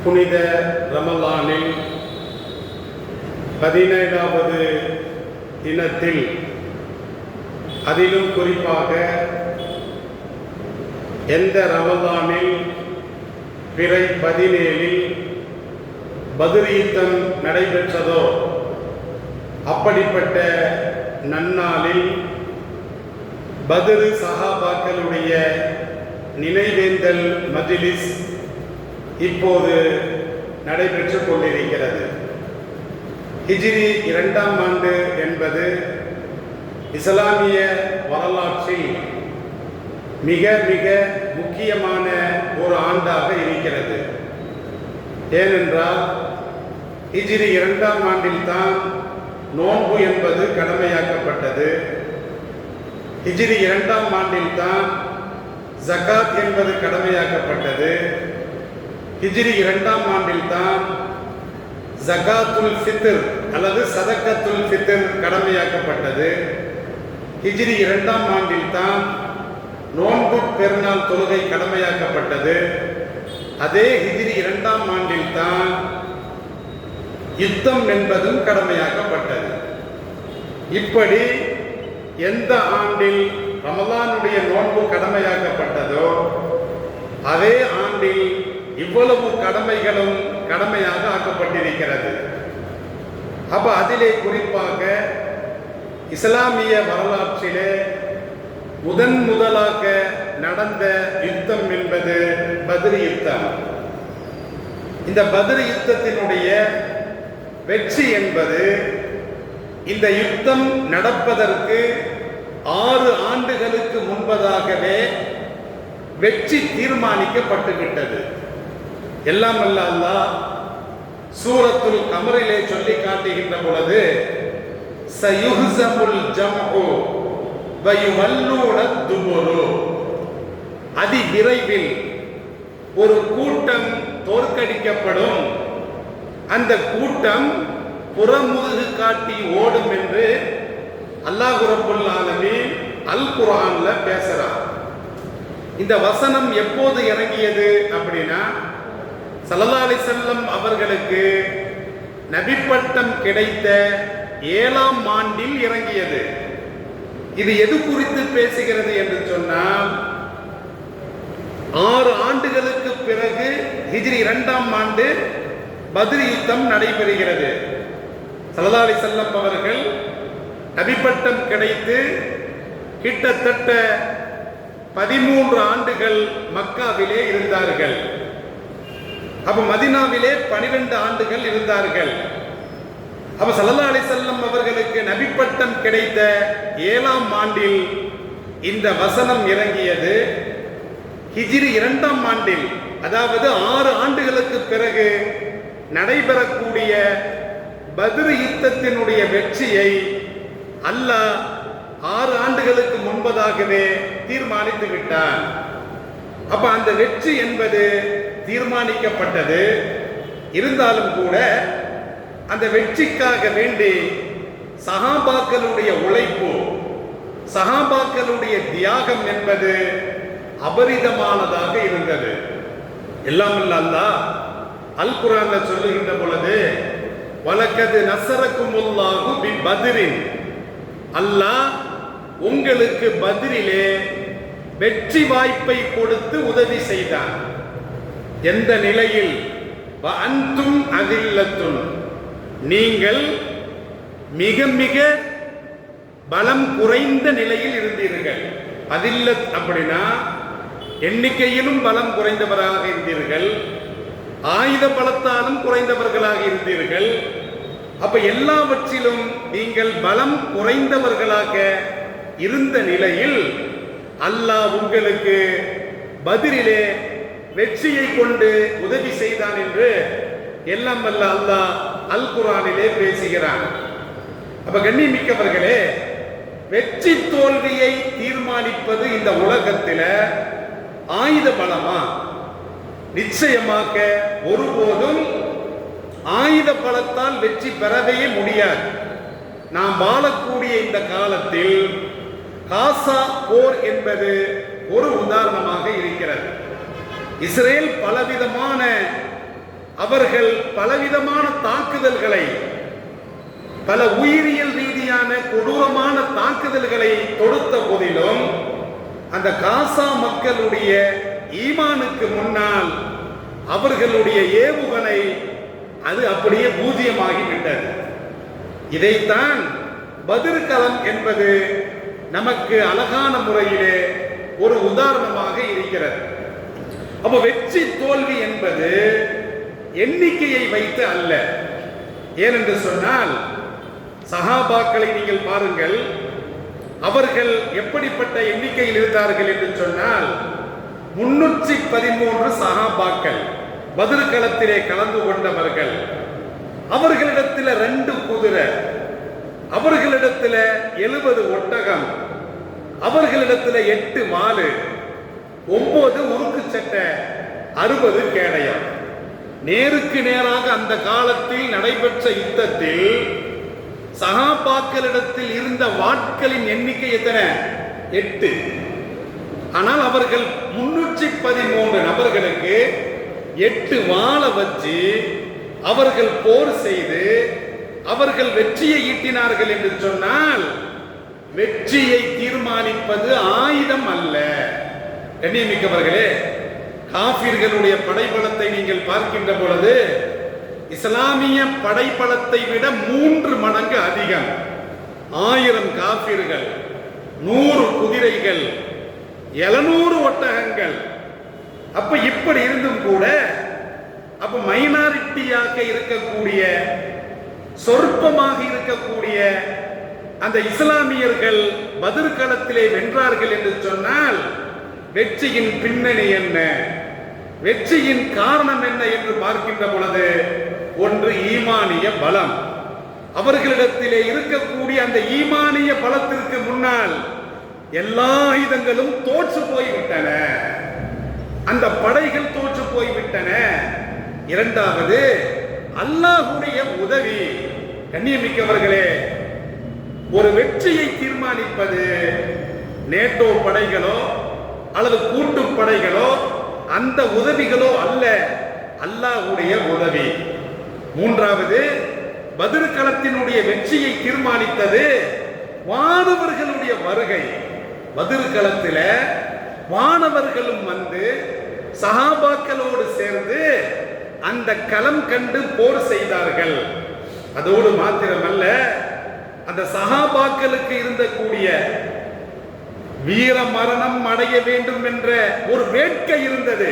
புனித ரமலானில் 17வது தினத்தில், அதிலும் குறிப்பாக எந்த ரமலானில் பிறை 17இல் பத்ர் யுத்தம் நடைபெற்றதோ அப்படிப்பட்ட நன்னாளில் பத்ர் சஹாபாக்களுடைய நினைவேந்தல் மஜ்லிஸ் இப்போது நடைபெற்றுக் கொண்டிருக்கிறது. ஹிஜ்ரி 2ஆம் ஆண்டு என்பது இஸ்லாமிய வரலாற்றில் மிக மிக முக்கியமான ஒரு ஆண்டாக இருக்கிறது. ஏனென்றால் ஹிஜ்ரி 2ஆம் ஆண்டில் தான் நோன்பு என்பது கடமையாக்கப்பட்டது. ஹிஜ்ரி 2ஆம் ஆண்டில் தான் ஜகாத் என்பது கடமையாக்கப்பட்டது. ஹிஜ்ரி 2ஆம் ஆண்டில் தான் ஜகாத்துல் ஃபித்ர் அல்லது சதக்கத்துல் ஃபித்ர் கடமையாக்கப்பட்டது. ஹிஜ்ரி 2ஆம் ஆண்டில் தான் நோன்பு பெருநாள் தொழுகை கடமையாக்கப்பட்டது. அதே ஹிஜ்ரி 2ஆம் ஆண்டில் தான் யுத்தம் என்பதும் கடமையாக்கப்பட்டது. இப்படி எந்த ஆண்டில் ரமலானுடைய நோன்பு கடமையாக்கப்பட்டதோ அதே ஆண்டில் இவ்வளவு கடமைகளும் கடமையாக ஆக்கப்பட்டிருக்கிறது. அப்ப அதிலே குறிப்பாக இஸ்லாமிய வரலாற்றிலே முதலாக நடந்த யுத்தம் என்பது பத்ர் யுத்தம். இந்த பத்ர் யுத்தத்தினுடைய வெற்றி என்பது இந்த யுத்தம் நடப்பதற்கு 6 ஆண்டுகளுக்கு முன்பதாகவே வெற்றி தீர்மானிக்கப்பட்டுவிட்டது. எல்லாம் அல்ல அல்லாஹ் சூரத்துல் கமரிலே சொல்லி காட்டுகின்ற பொழுது, சயுஹ்ஸமுல் ஜம்உ வயுவல்லூன துபுரு, அதி விரைவில் ஒரு கூட்டம் தோற்கடிக்கப்படும், அந்த கூட்டம் புறமுதுகு காட்டி ஓடும் என்று அல்லாஹ் ரப்புல் ஆலமீன் அல் குர்ஆன்ல பேசுறார். இந்த வசனம் எப்போது இறங்கியது அப்படின்னா, ஸல்லல்லாஹு அலைஹி வஸல்லம் அவர்களுக்கு நபி பட்டம் கிடைத்த 7ஆம் ஆண்டில் இறங்கியது. இது எது குறித்து பேசுகிறது என்று சொன்னால், 6 ஆண்டுகளுக்கு பிறகு ஹிஜ்ரி 2ஆம் ஆண்டு பத்ர் யுத்தம் நடைபெறுகிறது. ஸல்லல்லாஹு அலைஹி வஸல்லம் அவர்கள் நபி பட்டம் கிடைத்து கிட்டத்தட்ட 13 ஆண்டுகள் மக்காவிலே இருந்தார்கள். அப்ப மதீனாவிலே 12 ஆண்டுகள் இருந்தார்கள். அப்ப ஸல்லல்லாஹு அலைஹி வஸல்லம் அவர்களுக்கு நபி பட்டம் கிடைத்த 7ஆம் ஆண்டில் இந்த வசனம் இறங்கியது. ஹிஜ்ரி 2ஆம் ஆண்டில், அதாவது 6 ஆண்டுகளுக்கு பிறகு நடைபெறக்கூடிய பத்ர் யுத்தத்தினுடைய வெற்றியை அல்லாஹ் 6 ஆண்டுகளுக்கு முன்பதாகவே தீர்மானித்து விட்டான். அப்ப அந்த வெற்றி என்பது தீர்மானிக்கப்பட்டது. இருந்தாலும் கூட அந்த வெற்றிக்காக வேண்டி சஹாபாக்களுடைய உழைப்பு, சஹாபாக்களுடைய தியாகம் என்பது அபரிதமானதாக இருந்தது. எல்லாம் அல்லாஹ் அல் குர்ஆன்ல சொல்லுகின்ற பொழுது, வலக்கது நஸரக்குமுல்லாஹு பி பத்ரின், அல்லாஹ் உங்களுக்கு பத்ரிலே வெற்றி வாய்ப்பை கொடுத்து உதவி செய்தான். எந்த நிலையில்? வஅன்தும் அதில்லத்துன், நீங்கள் மிக மிக பலம் குறைந்த நிலையில் இருந்தீர்கள். அதில்லத் அப்படின்னா எண்ணிக்கையிலும் பலம் குறைந்தவராக இருந்தீர்கள், ஆயுத பலத்தாலும் குறைந்தவர்களாக இருந்தீர்கள். அப்ப எல்லாவற்றிலும் நீங்கள் பலம் குறைந்தவர்களாக இருந்த நிலையில் அல்லாஹ் உங்களுக்கு பத்ரிலே வெற்றியை கொண்டு உதவி செய்தான் என்று எல்லாம் வல்ல அல்லாஹ் அல் குர்ஆனிலே பேசுகிறான். அப்ப கண்ணியமிக்கவர்களே, வெற்றி தோல்வியை தீர்மானிப்பது இந்த உலகத்தில் ஆயுத பலமா? நிச்சயமாக ஒருபோதும் ஆயுத பலத்தால் வெற்றி பெறவே முடியாது. நாம் வாழக்கூடிய இந்த காலத்தில் காசா போர் என்பது ஒரு உதாரணமாக இருக்கிறது. இஸ்ரேல் அவர்கள் பலவிதமான தாக்குதல்களை, பல உயிரியல் ரீதியான கொடூரமான தாக்குதல்களை தொடுத்த போதிலும் அந்த காசா மக்களுடைய ஈமானுக்கு முன்னால் அவர்களுடைய ஏவுகணை அது அப்படியே பூஜ்யமாகிவிட்டது. இதைத்தான் பத்ர் களம் என்பது நமக்கு அழகான முறையிலே ஒரு உதாரணமாக இருக்கிறது. அப்ப வெற்றி தோல்வி என்பது எண்ணிக்கையை வைத்து அல்ல. ஏனென்று சொன்னால் சஹாபாக்களை நீங்கள் பாருங்கள், அவர்கள் எப்படிப்பட்ட எண்ணிக்கையில் இருந்தார்கள் என்று சொன்னால் 313 சஹாபாக்கள் பத்ர் களத்திலே கலந்து கொண்டவர்கள். அவர்களிடத்தில் 2 குதிரை, அவர்களிடத்தில் 70 ஒட்டகம், அவர்களிடத்தில் 8 வாளு, 9 உருக்கு சட்டை, 60 கேடயம். நேருக்கு நேராக அந்த காலத்தில் நடைபெற்ற யுத்தத்தில் சஹாபாக்களிடத்தில் இருந்த வாட்களின் எண்ணிக்கை எத்தனை? 8. ஆனால் அவர்கள் 313 நபர்களுக்கு 8 வாளை வச்சு அவர்கள் போர் செய்து அவர்கள் வெற்றியை ஈட்டினார்கள் என்று சொன்னால், வெற்றியை தீர்மானிப்பது ஆயுதம் அல்ல. கண்ணியமிக்கவர்களே, காபிர்களுடைய படைபலத்தை நீங்கள் பார்க்கின்ற பொழுது இஸ்லாமிய படைபலத்தை விட 3 மடங்கு அதிகம். 1000 காபிர்கள், 100 குதிரைகள், 700 ஒட்டகங்கள். அப்ப இப்படி இருந்தும் கூட அப்ப மைனாரிட்டியாக இருக்கக்கூடிய, சொற்பமாக இருக்கக்கூடிய அந்த இஸ்லாமியர்கள் பத்ர் களத்திலே வென்றார்கள் என்று சொன்னால், வெற்றியின் பின்னணி என்ன, வெற்றியின் காரணம் என்ன என்று பார்க்கின்ற பொழுது, ஒன்று ஈமானிய பலம். அவர்களிடத்திலே இருக்கக்கூடிய அந்த ஈமானிய பலத்திற்கு முன்னால் எல்லா ஆயுதங்களும் தோற்று போய்விட்டன, அந்த படைகள் தோற்று போய்விட்டன. இரண்டாவது, அல்லாஹ்வுடைய உதவி. கண்ணியமிக்கவர்களே, ஒரு வெற்றியை தீர்மானிப்பது நேட்டோ படைகளோ அல்லது கூட்டு படைகளோ அந்த உதவிகளோ அல்ல, அல்லாஹ்வுடைய உதவி. மூன்றாவது, பத்ர் களத்தினுடைய வெற்றியை தீர்மானித்தது வானவர்களுடைய வருகை. பத்ர் களத்தில வானவர்களும் வந்து சஹாபாக்களோடு சேர்ந்து அந்த களம் கண்டு போர் செய்தார்கள். அதோடு மாத்திரமல்ல, அந்த சஹாபாக்களுக்கு இருந்த கூடிய வீர மரணம் அடைய வேண்டும் என்ற ஒரு வேட்கை இருந்தது.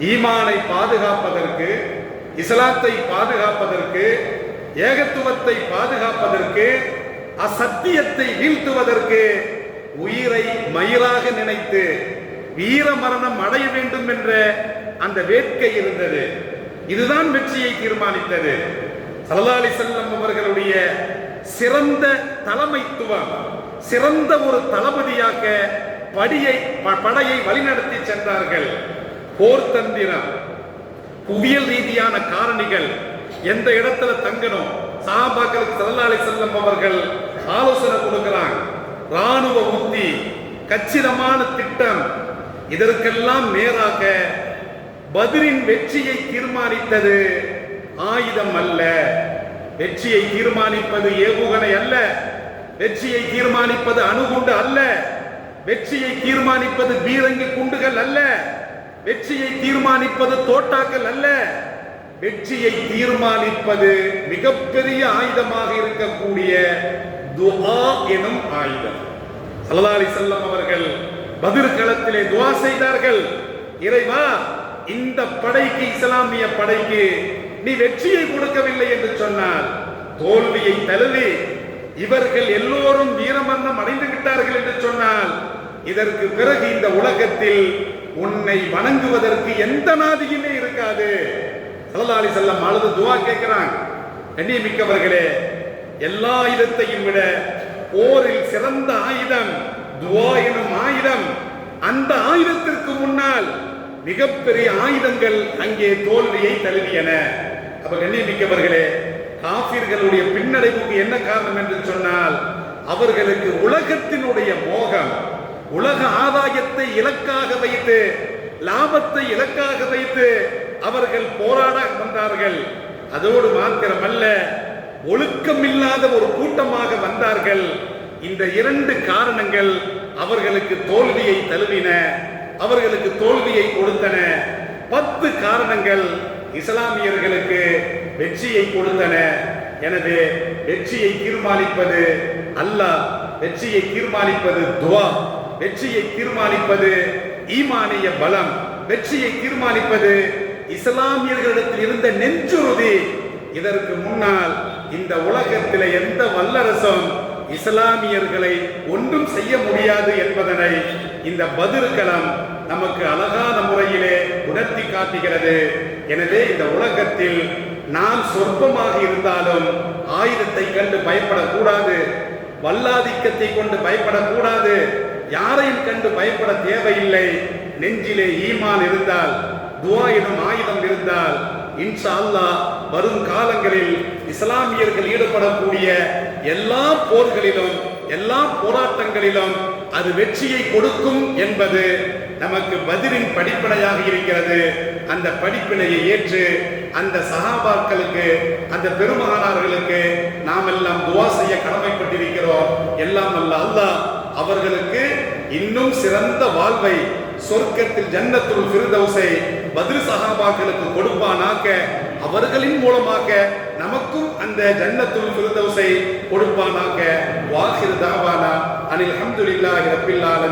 ஈமானை பாதுகாப்பதற்கு, இஸ்லாத்தை பாதுகாப்பதற்கு, ஏகத்துவத்தை பாதுகாப்பதற்கு, அசத்தியத்தை வீழ்த்துவதற்கு உயிரை மயிராக நினைத்து வீர மரணம் அடைய வேண்டும் என்ற அந்த வேட்கை இருந்தது. இதுதான் வெற்றியை தீர்மானித்தது. ஸல்லல்லாஹு அலைஹி வஸல்லம் அவர்களுடைய சிறந்த தலைமைத்துவம், சிறந்த ஒரு தளபதியாக படையை வழிநடத்தி சென்றார்கள். போர் தந்திரம், புவியியல் ரீதியான காரணிகள், எந்த இடத்துல தங்கணும், சஹாபாக்களுக்கு ஸல்லல்லாஹு அலைஹி வஸல்லம் அவர்கள் ஆலோசனை கொடுக்கிறாங்க. ராணுவ உத்தி, கச்சிதமான திட்டம், இதற்கெல்லாம் மேலாக பத்ரின் வெற்றியை தீர்மானித்தது ஆயுதம் அல்ல, வெற்றியை தீர்மானிப்பது ஏவுகணை அல்ல, வெற்றியை தீர்மானிப்பது அணுகுண்டு அல்ல, வெற்றியை தீர்மானிப்பது பீரங்கி குண்டுகள் அல்ல, வெற்றியை தீர்மானிப்பது தோட்டாக்கள் அல்ல, வெற்றியை தீர்மானிப்பது மிகப்பெரிய ஆயுதமாக இருக்கக்கூடிய துஆ எனும் ஆயுதம். ஸல்லல்லாஹு அலைஹி வஸல்லம் அவர்கள் பத்ர் களத்திலே துஆ செய்தார்கள். இறைவா, இந்த படைக்கு, இஸ்லாமிய படைக்கு நீ வெற்றியை கொடுக்கவில்லை என்று சொன்னால், தோல்வியை தழுவி இவர்கள் எல்லோரும் வீரமரணம் அடைந்து விட்டார்கள் என்று சொன்னால், இதற்கு பிறகு இந்த உலகத்தில் உன்னை வணங்குவதற்கு எந்த நாதியுமே இருக்காது. ஸல்லல்லாஹு அலைஹி வஸல்லம் அழுது துஆ கேட்கிறாங்க. கண்ணியமிக்கவர்களே, எல்லா ஆயுதத்தையும் விட போரில் சிறந்த ஆயுதம் துஆ எனும் ஆயுதம். அந்த ஆயுதத்திற்கு முன்னால் மிகப்பெரிய ஆயுதங்கள் அங்கே தோல்வியை தழுவியன. அப்ப கண்ணியமிக்கவர்களே, காபிர்களுடைய பின்னடைவுக்கு என்ன காரணம் என்று சொன்னால், அவர்களுக்கு உலகத்தினுடைய மோகம், உலக ஆதாயத்தை இலக்காக வைத்து லாபத்தை இலக்காக வைத்து அவர்கள் போராட வந்தார்கள். அதோடு மாத்திரமல்ல, ஒழுக்கமில்லாத ஒரு கூட்டமாக வந்தார்கள். இந்த இரண்டு காரணங்கள் அவர்களுக்கு தோல்வியை தழுவின, அவர்களுக்கு தோல்வியை கொடுத்தன. 10 காரணங்கள் இஸ்லாமியர்களுக்கு வெற்றியை கொடுத்தன. எனவே வெற்றியை தீர்மானிப்பது அல்லாஹ், வெற்றியை தீர்மானிப்பது துஆ, வெற்றியை தீர்மானிப்பது ஈமானிய பலம், வெற்றியை தீர்மானிப்பது இஸ்லாமியர்களிடத்தில் இருந்த நெஞ்சுறுதி. இதற்கு முன்னால் இந்த உலகத்தில் எந்த வல்லரசும் இஸ்லாமியர்களை ஒன்றும் செய்ய முடியாது என்பதனை இந்த பத்ர் களம் நமக்கு அழகான முறையிலே உணர்த்தி காட்டுகிறது. எனவே இந்த உலகத்தில் நாம் சொற்பமாக இருந்தாலும் ஆயுதத்தை கண்டு பயப்படக்கூடாது, வல்லாதிக்கத்தை கொண்டு பயப்படக்கூடாது, யாரையும் கண்டு பயப்பட தேவையில்லை. நெஞ்சிலே ஈமான் இருந்தால், துஆ எனும் ஆயுதம் இருந்தால், இன்ஷா அல்லாஹ் வரும் காலங்களில் இஸ்லாமியர்கள் ஈடுபடக்கூடிய எல்லா போர்களிலும் எல்லா போராட்டங்களிலும் அது வெற்றியை கொடுக்கும் என்பது நமக்கு பத்ரின் படிப்பினையாக இருக்கிறது. அந்த படிப்பினையை ஏற்று அந்த சஹாபாக்களுக்கு, அந்த பெருமகனார்களுக்கு நாம் எல்லாம் துஆ செய்ய கடமைப்பட்டிருக்கிறோம். எல்லாம் அல்ல அல்லாஹ் அவர்களுக்கு இன்னும் சிறந்த வாழ்வை சொர்க்கத்தில் ஜன்னத்துல் ஃபிர்தௌஸை பத்ர் சஹாபாக்களுக்கு கொடுப்பானாக. அவர்களின் மூலமாக நமக்கும் அந்த ஜன்னத்துல் ஃபிர்தௌஸை கொடுப்பானாக. வாஹிர் தாவானா அனில் ஹம்துலில்லாஹி ரப்பில் ஆலமீன்.